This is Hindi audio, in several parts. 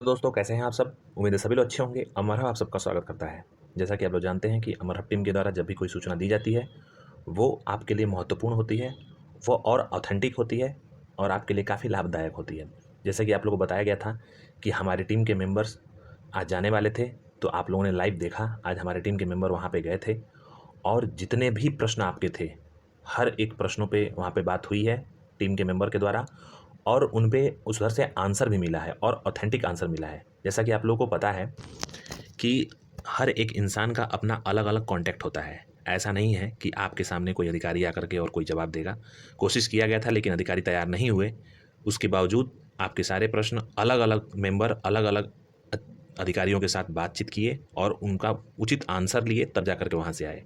तो दोस्तों कैसे हैं आप सब। उम्मीद है सभी लोग अच्छे होंगे। अमर हब आप सबका स्वागत करता है। जैसा कि आप लोग जानते हैं कि अमर हब टीम के द्वारा जब भी कोई सूचना दी जाती है वो आपके लिए महत्वपूर्ण होती है, वो और ऑथेंटिक होती है और आपके लिए काफ़ी लाभदायक होती है। जैसे कि आप लोगों को बताया गया था कि हमारी टीम के मेंबर्स आज जाने वाले थे, तो आप लोगों ने लाइव देखा। आज हमारे टीम के मेंबर वहाँ पे गए थे और जितने भी प्रश्न आपके थे हर एक प्रश्नों पे वहाँ पे बात हुई है टीम के मेंबर के द्वारा, और उन पे उस उधर से आंसर भी मिला है और ऑथेंटिक आंसर मिला है। जैसा कि आप लोगों को पता है कि हर एक इंसान का अपना अलग अलग कॉन्टैक्ट होता है। ऐसा नहीं है कि आपके सामने कोई अधिकारी आकर के और कोई जवाब देगा। कोशिश किया गया था लेकिन अधिकारी तैयार नहीं हुए। उसके बावजूद आपके सारे प्रश्न अलग अलग मेंबर अलग अलग अधिकारियों के साथ बातचीत किए और उनका उचित आंसर लिए, तब जा कर के वहाँ से आए।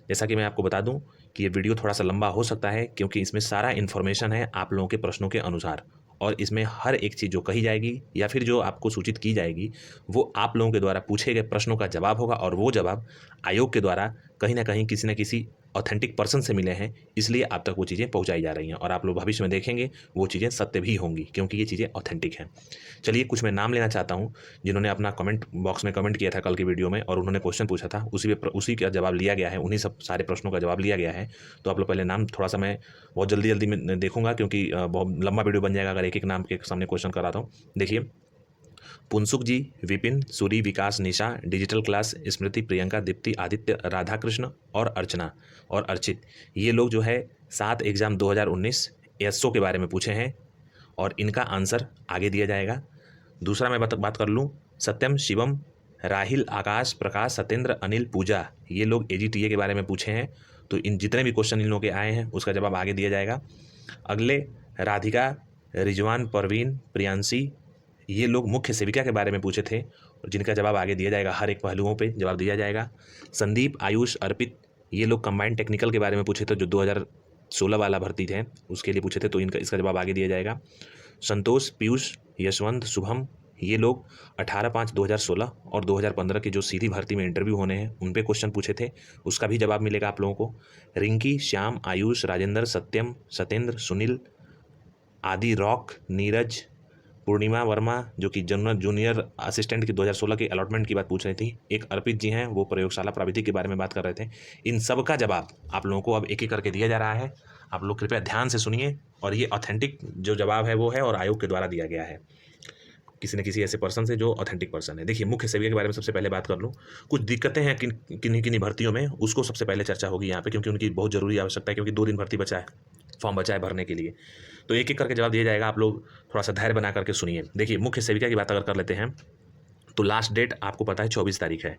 जैसा कि मैं आपको बता दूं कि ये वीडियो थोड़ा सा लंबा हो सकता है क्योंकि इसमें सारा इन्फॉर्मेशन है आप लोगों के प्रश्नों के अनुसार, और इसमें हर एक चीज़ जो कही जाएगी या फिर जो आपको सूचित की जाएगी वो आप लोगों के द्वारा पूछे गए प्रश्नों का जवाब होगा, और वो जवाब आयोग के द्वारा कहीं ना कहीं किसी न किसी ऑथेंटिक पर्सन से मिले हैं, इसलिए आप तक वो चीज़ें पहुंचाई जा रही हैं और आप लोग भविष्य में देखेंगे वो चीज़ें सत्य भी होंगी क्योंकि ये चीज़ें ऑथेंटिक हैं। चलिए कुछ मैं नाम लेना चाहता हूँ जिन्होंने अपना कमेंट बॉक्स में कमेंट किया था कल की वीडियो में, और उन्होंने क्वेश्चन पूछा था, उसी का जवाब लिया गया है, उन्हीं सब सारे प्रश्नों का जवाब लिया गया है। तो आप लोग पहले नाम थोड़ा सा मैं बहुत जल्दी जल्दी में देखूंगा क्योंकि बहुत लंबा वीडियो बन जाएगा अगर एक एक नाम के सामने क्वेश्चन कराता हूँ। देखिए, पुंसुक जी, विपिन, सूरी, विकास, निशा, डिजिटल क्लास, स्मृति, प्रियंका, दीप्ति, आदित्य, राधाकृष्ण और अर्चना और अर्चित, ये लोग जो है 7 एग्जाम 2019 एसओ के बारे में पूछे हैं और इनका आंसर आगे दिया जाएगा। दूसरा मैं बात कर लूँ, सत्यम, शिवम, राहिल, आकाश, प्रकाश, सत्येंद्र, अनिल, पूजा, ये लोग एजीटीए के बारे में पूछे हैं। तो इन जितने भी क्वेश्चन इन लोगों के आए हैं उसका जवाब आगे दिया जाएगा। अगले, राधिका, रिजवान, परवीन, प्रियांशी, ये लोग मुख्य सेविका के बारे में पूछे थे और जिनका जवाब आगे दिया जाएगा, हर एक पहलुओं पे जवाब दिया जाएगा। संदीप, आयुष, अर्पित, ये लोग कंबाइंड टेक्निकल के बारे में पूछे थे जो 2016 वाला भर्ती थे उसके लिए पूछे थे, तो इनका इसका जवाब आगे दिया जाएगा। संतोष, पीयूष, यशवंत, शुभम, ये लोग 18/5/2016 और 2015 की जो सीधी भर्ती में इंटरव्यू होने हैं उन पे क्वेश्चन पूछे थे, उसका भी जवाब मिलेगा आप लोगों को। रिंकी, श्याम, आयुष, राजेंद्र, सत्यम, सत्येंद्र, सुनील, आदि, रॉक, नीरज, पूर्णिमा वर्मा जो कि जूनियर असिस्टेंट की 2016 की अलॉटमेंट की बात पूछ रही थी, एक अर्पित जी हैं वो प्रयोगशाला प्राविधिक के बारे में बात कर रहे थे। इन सब का जवाब आप लोगों को अब एक एक करके दिया जा रहा है। आप लोग कृपया ध्यान से सुनिए, और ये ऑथेंटिक जो जवाब है वो है और आयोग के द्वारा दिया गया है किसी न किसी ऐसे पर्सन से जो ऑथेंटिक पर्सन है। देखिए, मुख्य सेविका के बारे में सबसे पहले बात कर लूँ। कुछ दिक्कतें हैं किन्हीं किन्हीं भर्तियों में, उसको सबसे पहले चर्चा होगी यहाँ पे क्योंकि उनकी बहुत जरूरी आवश्यकता है, क्योंकि 2 दिन भर्ती बचा है, फॉर्म बचा है भरने के लिए। तो एक एक करके जवाब दिया जाएगा, आप लोग थोड़ा सा धैर्य बना करके सुनिए। देखिए, मुख्य सेविका की बात अगर कर लेते हैं तो लास्ट डेट आपको पता है 24 तारीख है,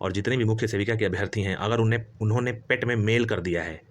और जितने भी मुख्य सेविका के अभ्यर्थी हैं अगर उन्होंने पेट में मेल कर दिया है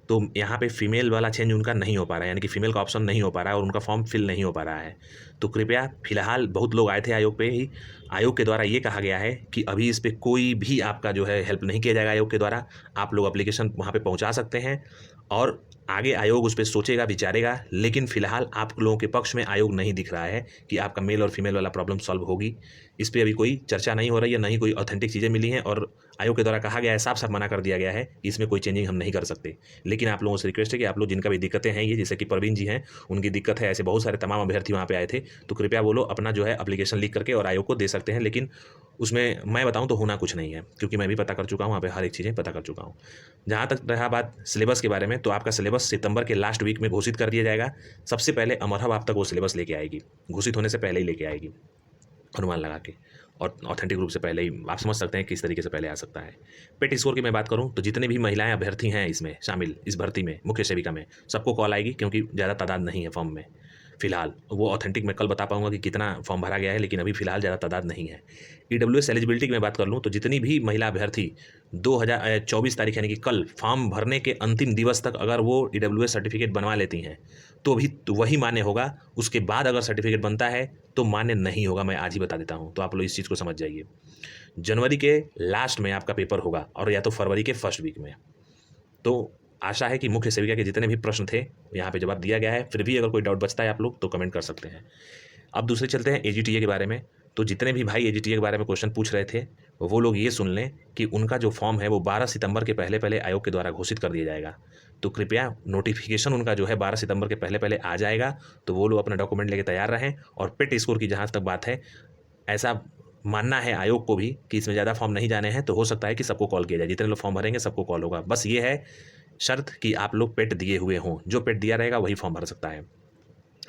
तो यहाँ पे फीमेल वाला चेंज उनका नहीं हो पा रहा है, यानी कि फीमेल का ऑप्शन नहीं हो पा रहा है और उनका फॉर्म फिल नहीं हो पा रहा है। तो कृपया, फिलहाल बहुत लोग आए थे आयोग पे ही, आयोग के द्वारा ये कहा गया है कि अभी इस पर कोई भी आपका जो है हेल्प नहीं किया जाएगा आयोग के द्वारा। आप लोग एप्लीकेशन वहाँ पे पहुँचा सकते हैं और आगे आयोग उस पर सोचेगा, विचारेगा, लेकिन फिलहाल आप लोगों के पक्ष में आयोग नहीं दिख रहा है कि आपका मेल और फीमेल वाला प्रॉब्लम सॉल्व होगी। इस पर अभी कोई चर्चा नहीं हो रही है, नहीं कोई ऑथेंटिक चीज़ें मिली हैं, और आयोग के द्वारा कहा गया है, साफ साफ मना कर दिया गया है कि इसमें कोई चेंजिंग हम नहीं कर सकते। लेकिन आप लोगों से रिक्वेस्ट है कि आप लोग जिनका भी दिक्कतें हैं, ये जैसे कि परवीन जी हैं, उनकी दिक्कत है, ऐसे बहुत सारे तमाम अभ्यर्थी वहाँ पे आए थे, तो कृपया वो लोग अपना जो है एप्लीकेशन लिख करके और आयोग को दे सकते हैं। लेकिन उसमें मैं बताऊं तो होना कुछ नहीं है क्योंकि मैं भी पता कर चुका हूं, वहाँ पे हर एक चीज़ें पता कर चुका हूं। जहाँ तक रहा बात सिलेबस के बारे में, तो आपका सिलेबस सितंबर के लास्ट वीक में घोषित कर दिया जाएगा। सबसे पहले अमर हब आप तक वो सिलेबस लेके आएगी, घोषित होने से पहले ही लेके आएगी, अनुमान लगा के, और ऑथेंटिक रूप से पहले ही आप समझ सकते हैं किस तरीके से पहले आ सकता है। पेट स्कोर की मैं बात करूं तो जितने भी महिलाएं अभ्यर्थी हैं इसमें शामिल, इस भर्ती में मुख्य सेविका में, सबको कॉल आएगी क्योंकि ज़्यादा तादाद नहीं है फॉर्म में फिलहाल। वो ऑथेंटिक मैं कल बता पाऊंगा कि कितना फॉर्म भरा गया है, लेकिन अभी फिलहाल ज़्यादा तादाद नहीं है। ईडब्ल्यूएस एलिजिबिलिटी की मैं बात कर लूँ तो जितनी भी महिला अभ्यर्थी 2024 तारीख यानी कि कल फॉर्म भरने के अंतिम दिवस तक अगर वो ईडब्ल्यूएस सर्टिफिकेट बनवा लेती हैं तो भी तो वही मान्य होगा। उसके बाद अगर सर्टिफिकेट बनता है तो मान्य नहीं होगा, मैं आज ही बता देता हूँ, तो आप लोग इस चीज़ को समझ जाइए। जनवरी के लास्ट में आपका पेपर होगा और या तो फरवरी के फर्स्ट वीक में। तो आशा है कि मुख्य सेविका के जितने भी प्रश्न थे यहाँ पे जवाब दिया गया है। फिर भी अगर कोई डाउट बचता है आप लोग तो कमेंट कर सकते हैं। अब दूसरे चलते हैं एजीटीए के बारे में। तो जितने भी भाई एजीटीए के बारे में क्वेश्चन पूछ रहे थे वो लोग ये सुन लें कि उनका जो फॉर्म है वो 12 सितंबर के पहले पहले आयोग के द्वारा घोषित कर दिया जाएगा। तो कृपया नोटिफिकेशन उनका जो है 12 सितंबर के पहले पहले आ जाएगा, तो वो लोग अपना डॉक्यूमेंट लेके तैयार रहें। और पेट स्कोर की जहाँ तक बात है, ऐसा मानना है आयोग को भी कि इसमें ज़्यादा फॉर्म नहीं जाने हैं, तो हो सकता है कि सबको कॉल किया जाए। जितने लोग फॉर्म भरेंगे सबको कॉल होगा। बस ये है शर्त कि आप लोग पेट दिए हुए हों। जो पेट दिया रहेगा वही फॉर्म भर सकता है।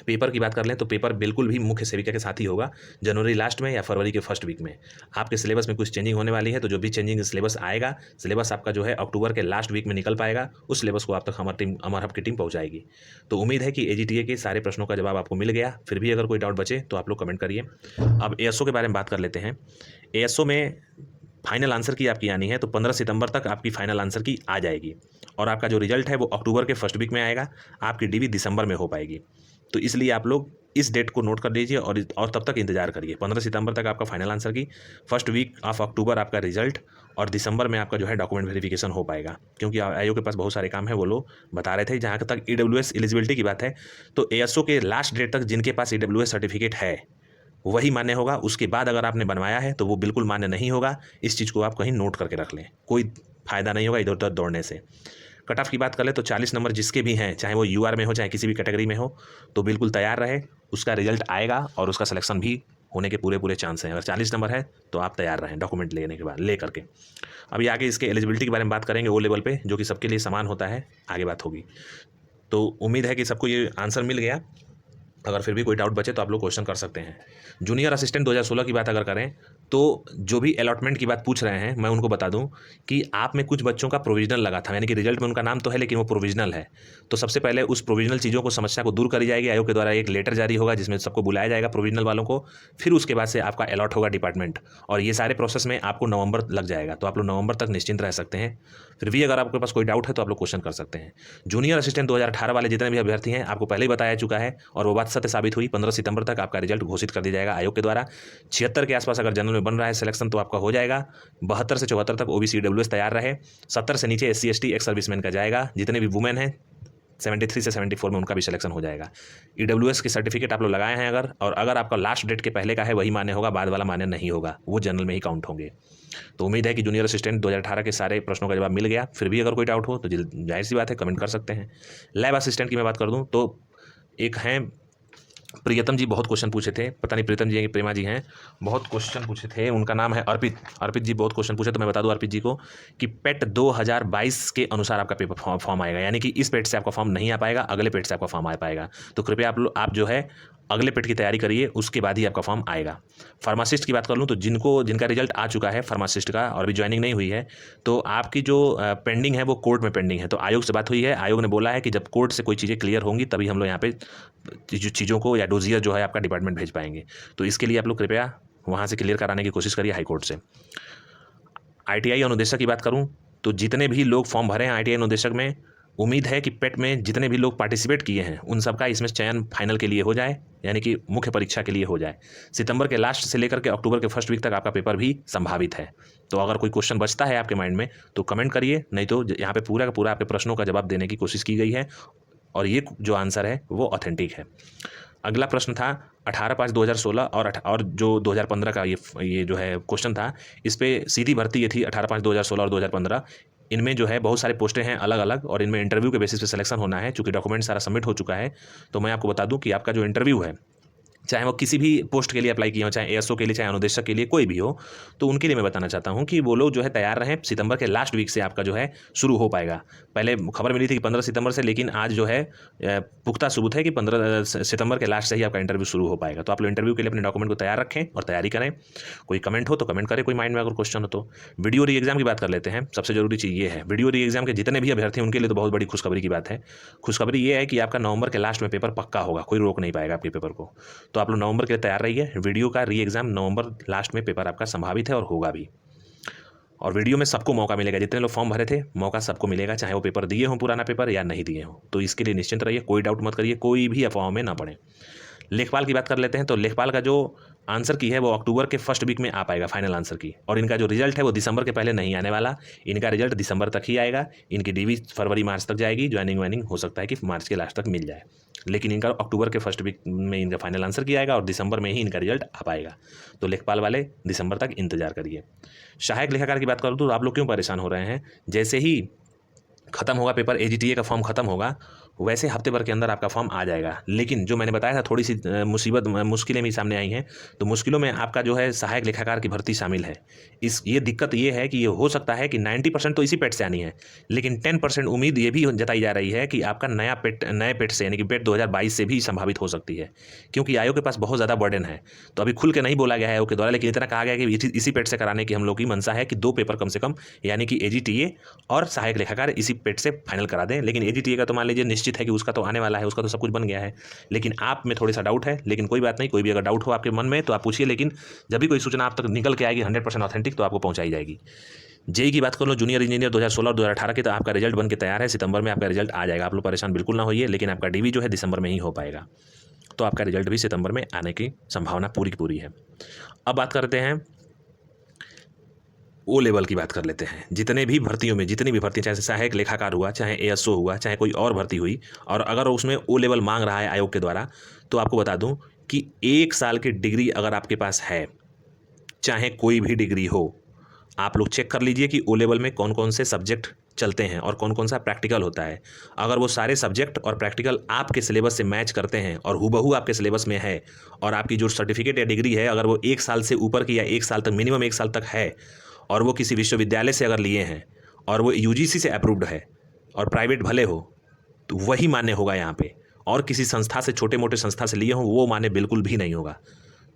पेपर की बात कर लें तो पेपर बिल्कुल भी मुख्य सेविका के साथ ही होगा, जनवरी लास्ट में या फरवरी के फर्स्ट वीक में। आपके सिलेबस में कुछ चेंजिंग होने वाली है, तो जो भी चेंजिंग सिलेबस आएगा, सिलेबस आपका जो है अक्टूबर के लास्ट वीक में निकल पाएगा। उस सिलेबस को आप तक हमारी अमर हब की टीम पहुंचाएगी। तो उम्मीद है कि एजीटीए के सारे प्रश्नों का जवाब आपको मिल गया। फिर भी अगर कोई डाउट बचे तो आप लोग कमेंट करिए। अब एएसओ के बारे में बात कर लेते हैं। एएसओ में फाइनल आंसर की आपकी आनी है तो 15 सितंबर तक आपकी फाइनल आंसर की आ जाएगी, और आपका जो रिजल्ट है वो अक्टूबर के फर्स्ट वीक में आएगा। आपकी डीवी दिसंबर में हो पाएगी। तो इसलिए आप लोग इस डेट को नोट कर लीजिए और तब तक इंतजार करिए। 15 सितंबर तक आपका फाइनल आंसर की, फर्स्ट वीक ऑफ अक्टूबर आपका रिजल्ट, और दिसंबर में आपका जो है डॉक्यूमेंट वेरिफिकेशन हो पाएगा। क्योंकि आयोग के पास बहुत सारे काम है, वो लोग बता रहे थे। जहाँ तक ईडब्ल्यूएस एलिजिबिलिटी की बात है, तो एएसओ के लास्ट डेट तक जिनके पास ईडब्ल्यूएस सर्टिफिकेट है वही मान्य होगा। उसके बाद अगर आपने बनवाया है तो वो बिल्कुल मान्य नहीं होगा। इस चीज़ को आप कहीं नोट करके रख लें, कोई फ़ायदा नहीं होगा इधर उधर दौड़ने से। कट ऑफ की बात कर ले तो 40 नंबर जिसके भी हैं, चाहे वो यूआर में हो चाहे किसी भी कैटेगरी में हो, तो बिल्कुल तैयार रहे। उसका रिजल्ट आएगा और उसका सिलेक्शन भी होने के पूरे चांस हैं। अगर 40 नंबर है तो आप तैयार रहें डॉक्यूमेंट लेने के बाद ले करके। अभी आगे इसके एलिजिबिलिटी के बारे में बात करेंगे, वो लेवल पे जो कि सबके लिए समान होता है, आगे बात होगी। तो उम्मीद है कि सबको ये आंसर मिल गया। अगर फिर भी कोई डाउट बचे तो आप लोग क्वेश्चन कर सकते हैं। जूनियर असिस्टेंट 2016 की बात अगर करें तो जो भी अलॉटमेंट की बात पूछ रहे हैं, मैं उनको बता दूं कि आप में कुछ बच्चों का प्रोविजनल लगा था, यानी कि रिजल्ट में उनका नाम तो है लेकिन वो प्रोविजनल है। तो सबसे पहले उस प्रोविजनल चीज़ों को, समस्या को दूर करी जाएगी। आयोग के द्वारा एक लेटर जारी होगा जिसमें सबको बुलाया जाएगा, प्रोविजनल वालों को। फिर उसके बाद से आपका अलॉट होगा डिपार्टमेंट, और ये सारे प्रोसेस में आपको नवंबर लग जाएगा। तो आप लोग नवंबर तक निश्चिंत रह सकते हैं। फिर भी अगर आपके पास कोई डाउट है तो आप लोग क्वेश्चन कर सकते हैं। जूनियर असिस्टेंट 2018 वाले जितने भी अभ्यर्थी हैं, आपको पहले ही बताया चुका है और वो बात सत्य साबित हुई। 15 सितंबर तक आपका रिजल्ट घोषित कर दिया जाएगा आयोग के द्वारा। 76 के आसपास अगर जनरल में बन रहा है सिलेक्शन तो आपका हो जाएगा। 72 से 74 तक ओबीसी ईडब्ल्यूएस तैयार रहे। 70 से नीचे एससी एसटी एक्स सर्विसमैन का जाएगा। जितने भी वुमेन हैं 73 से 74 में उनका भी सिलेक्शन हो जाएगा। ईडब्ल्यूएस की सर्टिफिकेट आप लोग लगाए हैं अगर, और अगर आपका लास्ट डेट के पहले का है वही मान्य होगा, बाद वाला मान्य नहीं होगा, वो जनरल में ही काउंट होंगे। तो उम्मीद है कि जूनियर असिस्टेंट 2018 के सारे प्रश्नों का जवाब मिल गया। फिर भी अगर कोई डाउट हो तो जाहिर सी बात है कमेंट कर सकते हैं। लैब असिस्टेंट की मैं बात कर दूं तो एक हैं प्रियतम जी, बहुत क्वेश्चन पूछे थे, पता नहीं प्रीतम जी हैं कि प्रेमा जी हैं, बहुत क्वेश्चन पूछे थे। उनका नाम है अर्पित। अर्पित जी बहुत क्वेश्चन पूछे, तो मैं बता दूं अर्पित जी को कि पेट 2022 के अनुसार आपका पेपर फॉर्म आएगा, यानी कि इस पेट से आपका फॉर्म नहीं आ पाएगा, अगले पेट से आपका फॉर्म आ पाएगा। तो कृपया आप जो है अगले पेट की तैयारी करिए, उसके बाद ही आपका फॉर्म आएगा। फार्मासिस्ट की बात कर लूँ तो जिनका रिजल्ट आ चुका है फार्मासिस्ट का और अभी ज्वाइनिंग नहीं हुई है, तो आपकी जो पेंडिंग है वो कोर्ट में पेंडिंग है। तो आयोग से बात हुई है, आयोग ने बोला है कि जब कोर्ट से कोई चीज़ें क्लियर होंगी तभी हम लोग यहाँ पे चीज़ों को या डोजियर जो है आपका डिपार्टमेंट भेज पाएंगे। तो इसके लिए आप लोग कृपया वहाँ से क्लियर कराने की कोशिश करिए हाईकोर्ट से। आईटीआई अनुदेशक की बात करूँ तो जितने भी लोग फॉर्म भरे हैं आईटीआई अनुदेशक में, उम्मीद है कि पेट में जितने भी लोग पार्टिसिपेट किए हैं उन सबका इसमें चयन फाइनल के लिए हो जाए, यानी कि मुख्य परीक्षा के लिए हो जाए। सितंबर के लास्ट से लेकर के अक्टूबर के फर्स्ट वीक तक आपका पेपर भी संभावित है। तो अगर कोई क्वेश्चन बचता है आपके माइंड में तो कमेंट करिए, नहीं तो यहाँ पे पूरा का पूरा आपके प्रश्नों का जवाब देने की कोशिश की गई है और ये जो आंसर है वो ऑथेंटिक है। अगला प्रश्न था 18/5/2016 और जो 2015 का ये जो है क्वेश्चन था, इस पर सीधी भर्ती ये थी 18/5/2016 और 2015। इनमें जो है बहुत सारे पोस्टें हैं अलग अलग और इनमें इंटरव्यू के बेसिस पे सिलेक्शन होना है। चूँकि डॉक्यूमेंट सारा सबमिट हो चुका है, तो मैं आपको बता दूं कि आपका जो इंटरव्यू है, चाहे वो किसी भी पोस्ट के लिए अप्लाई किए हो, चाहे एएसओ के लिए, चाहे अनुदेशक के लिए, कोई भी हो, तो उनके लिए मैं बताना चाहता हूं कि वो लोग जो है तैयार रहें। सितंबर के लास्ट वीक से आपका जो है शुरू हो पाएगा। पहले खबर मिली थी कि 15 सितंबर से, लेकिन आज जो है पुख्ता सबूत है कि 15 सितंबर के लास्ट से ही आपका इंटरव्यू शुरू हो पाएगा। तो आप लोग इंटरव्यू के लिए अपने डॉक्यूमेंट को तैयार रखें और तैयारी करें। कोई कमेंट हो तो कमेंट करें, कोई माइंड में अगर क्वेश्चन हो तो। वीडियो री एग्जाम की बात कर लेते हैं। सबसे जरूरी चीज़ ये है, वीडियो री एग्जाम के जितने भी अभ्यर्थी हैं उनके लिए तो बहुत बड़ी खुशखबरी की बात है। खुशखबरी ये है कि आपका नवंबर के लास्ट में पेपर पक्का होगा, कोई रोक नहीं पाएगा आपके पेपर को। तो आप लोग नवंबर के लिए तैयार रहिए। वीडियो का री एग्जाम नवंबर लास्ट में पेपर आपका संभावित है और होगा भी। और वीडियो में सबको मौका मिलेगा, जितने लोग फॉर्म भरे थे मौका सबको मिलेगा, चाहे वो पेपर दिए हों पुराना पेपर या नहीं दिए हों। तो इसके लिए निश्चिंत रहिए, कोई डाउट मत करिए, कोई भी अफवाहों में ना पड़े। लेखपाल की बात कर लेते हैं। तो लेखपाल का जो आंसर की है वो अक्टूबर के फर्स्ट वीक में आ पाएगा फाइनल आंसर की, और इनका जो रिजल्ट है वो दिसंबर के पहले नहीं आने वाला। इनका रिजल्ट दिसंबर तक ही आएगा। इनकी डीवी फरवरी मार्च तक जाएगी। ज्वाइनिंग वाइनिंग हो सकता है कि मार्च के लास्ट तक मिल जाए, लेकिन इनका अक्टूबर के फर्स्ट वीक में इनका फाइनल आंसर किया आएगा और दिसंबर में ही इनका रिजल्ट आ पाएगा। तो लेखपाल वाले दिसंबर तक इंतजार करिए। सहायक लेखाकार की बात करूँ तो आप लोग क्यों परेशान हो रहे हैं, जैसे ही खत्म होगा पेपर, एजीटीए का फॉर्म खत्म होगा, वैसे हफ्ते भर के अंदर आपका फॉर्म आ जाएगा। लेकिन जो मैंने बताया था थोड़ी सी मुश्किलें भी सामने आई हैं, तो मुश्किलों में आपका जो है सहायक लेखाकार की भर्ती शामिल है। ये दिक्कत ये है कि ये हो सकता है कि 90% तो इसी पेट से आनी है, लेकिन 10% उम्मीद ये भी जताई जा रही है कि आपका नए पेट से यानी कि पेट 2022 से भी संभावित हो सकती है, क्योंकि आयोग के पास बहुत ज़्यादा बर्डन है। तो अभी खुल के नहीं बोला गया है आयोग के द्वारा, लेकिन इतना कहा गया है कि इसी पेट से कराने की हम लोग की मंशा है कि 2 पेपर कम से कम यानी कि AGTA और सहायक लेखाकार इसी पेट से फाइनल करा दें। लेकिन AGTA का तो मान लीजिए निश्चित है कि उसका तो आने वाला है, उसका तो सब कुछ बन गया है, लेकिन आप में थोड़ा सा डाउट है। लेकिन कोई बात नहीं, कोई भी अगर डाउट हो आपके मन में तो आप पूछिए, लेकिन जब भी कोई सूचना आप तक निकल के आएगी 100% ऑथेंटिक तो आपको पहुंचाई जाएगी। जेई की बात कर लो, जूनियर इंजीनियर 2016 और 2018 की, तो आपका रिजल्ट बन के तैयार है, सितंबर में आपका रिजल्ट आ जाएगा, आप लोग परेशान बिल्कुल ना होइए। लेकिन आपका DV जो है दिसंबर में ही हो पाएगा, तो आपका रिजल्ट भी सितंबर में आने की संभावना पूरी की पूरी है। अब बात करते हैं O लेवल की, बात कर लेते हैं। जितनी भी भर्ती, चाहे सहायक लेखाकार हुआ, चाहे ASO हुआ, चाहे कोई और भर्ती हुई, और अगर उसमें O लेवल मांग रहा है आयोग के द्वारा, तो आपको बता दूं कि 1 साल की डिग्री अगर आपके पास है, चाहे कोई भी डिग्री हो, आप लोग चेक कर लीजिए कि O लेवल में कौन कौन से सब्जेक्ट चलते हैं और कौन कौन सा प्रैक्टिकल होता है। अगर वो सारे सब्जेक्ट और प्रैक्टिकल आपके सिलेबस से मैच करते हैं और हूबहू आपके सिलेबस में है, और आपकी जो सर्टिफिकेट या डिग्री है अगर वो 1 साल से ऊपर की या 1 साल तक, मिनिमम 1 साल तक है, और वो किसी विश्वविद्यालय से अगर लिए हैं और वो UGC से अप्रूव्ड है और प्राइवेट भले हो, तो वही मान्य होगा यहाँ पे। और किसी संस्था से, छोटे मोटे संस्था से लिए हों, वो मान्य बिल्कुल भी नहीं होगा।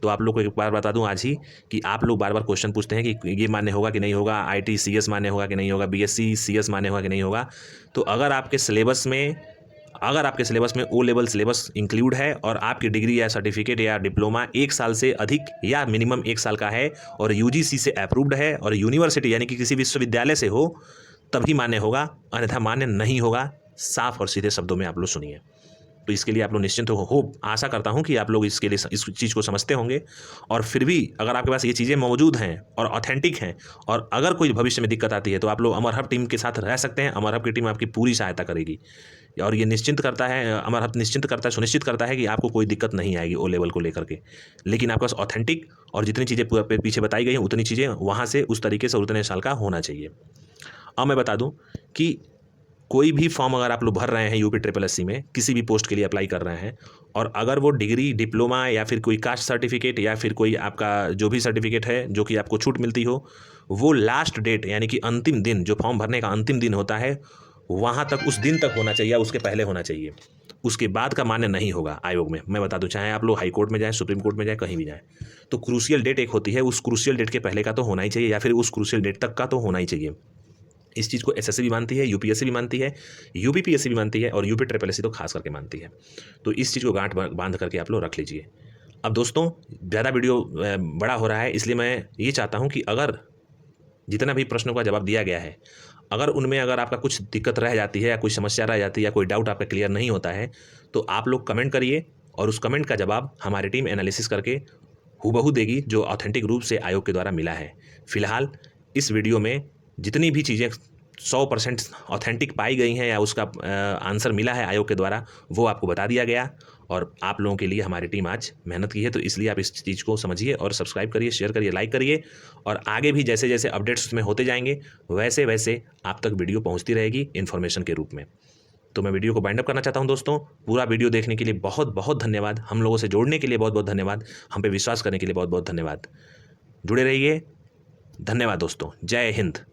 तो आप लोग को एक बार बता दूं आज ही कि आप लोग बार बार क्वेश्चन पूछते हैं कि ये मान्य होगा कि नहीं होगा, IT CS मान्य होगा कि नहीं होगा, BSc CS मान्य होगा कि नहीं होगा। तो अगर आपके सिलेबस में O लेवल सिलेबस इंक्लूड है और आपकी डिग्री या सर्टिफिकेट या डिप्लोमा 1 साल से अधिक या मिनिमम 1 साल का है और UGC से अप्रूव्ड है और यूनिवर्सिटी यानी कि किसी विश्वविद्यालय से हो, तभी मान्य होगा, अन्यथा मान्य नहीं होगा। साफ और सीधे शब्दों में आप लोग सुनिए। तो इसके लिए आप लोग निश्चिंत हो, आशा करता हूं कि आप लोग इसके लिए इस चीज़ को समझते होंगे। और फिर भी अगर आपके पास ये चीज़ें मौजूद हैं और ऑथेंटिक हैं, और अगर कोई भविष्य में दिक्कत आती है, तो आप लोग अमर हब टीम के साथ रह सकते हैं। अमर हब की टीम आपकी पूरी सहायता करेगी, और ये अमर हब सुनिश्चित करता है कि आपको कोई दिक्कत नहीं आएगी O लेवल को लेकर के। लेकिन आपके पास ऑथेंटिक और जितनी चीज़ें पीछे बताई गई हैं, उतनी चीज़ें वहाँ से उस तरीके से उतने साल का होना चाहिए। अब मैं बता दूं कि कोई भी फॉर्म अगर आप लोग भर रहे हैं UPSSC में, किसी भी पोस्ट के लिए अप्लाई कर रहे हैं, और अगर वो डिग्री, डिप्लोमा या फिर कोई कास्ट सर्टिफिकेट या फिर कोई आपका जो भी सर्टिफिकेट है जो कि आपको छूट मिलती हो, वो लास्ट डेट यानी कि अंतिम दिन, जो फॉर्म भरने का अंतिम दिन होता है, वहाँ तक, उस दिन तक होना चाहिए, उसके पहले होना चाहिए। उसके बाद का मान्य नहीं होगा आयोग में। मैं बता दूं, चाहे आप लोग हाई कोर्ट में जाएँ, सुप्रीम कोर्ट में जाएँ, कहीं भी जाएँ, तो क्रूशियल डेट एक होती है, उस क्रूशियल डेट के पहले का तो होना ही चाहिए, या फिर उस क्रूशियल डेट तक का तो होना ही चाहिए। इस चीज़ को SSC भी मानती है, UPSC भी मानती है, UPPSC भी मानती है, और UPSSC तो खास करके मानती है। तो इस चीज़ को गांठ बांध करके आप लोग रख लीजिए। अब दोस्तों, ज़्यादा वीडियो बड़ा हो रहा है, इसलिए मैं ये चाहता हूँ कि अगर जितना भी प्रश्नों का जवाब दिया गया है, अगर आपका कुछ दिक्कत रह जाती है या कोई समस्या रह जाती है या कोई डाउट आपका क्लियर नहीं होता है, तो आप लोग कमेंट करिए, और उस कमेंट का जवाब हमारी टीम एनालिसिस करके हूबहू देगी, जो ऑथेंटिक रूप से आयोग के द्वारा मिला है। फिलहाल इस वीडियो में जितनी भी चीज़ें 100% ऑथेंटिक पाई गई हैं या उसका आंसर मिला है आयोग के द्वारा, वो आपको बता दिया गया, और आप लोगों के लिए हमारी टीम आज मेहनत की है। तो इसलिए आप इस चीज़ को समझिए और सब्सक्राइब करिए, शेयर करिए, लाइक करिए, और आगे भी जैसे जैसे अपडेट्स उसमें होते जाएंगे, वैसे वैसे आप तक वीडियो पहुँचती रहेगी इन्फॉर्मेशन के रूप में। तो मैं वीडियो को बाइंड अप करना चाहता हूं दोस्तों। पूरा वीडियो देखने के लिए बहुत बहुत धन्यवाद, हम लोगों से जोड़ने के लिए बहुत बहुत धन्यवाद, हम पे विश्वास करने के लिए बहुत बहुत धन्यवाद। जुड़े रहिए, धन्यवाद दोस्तों। जय हिंद।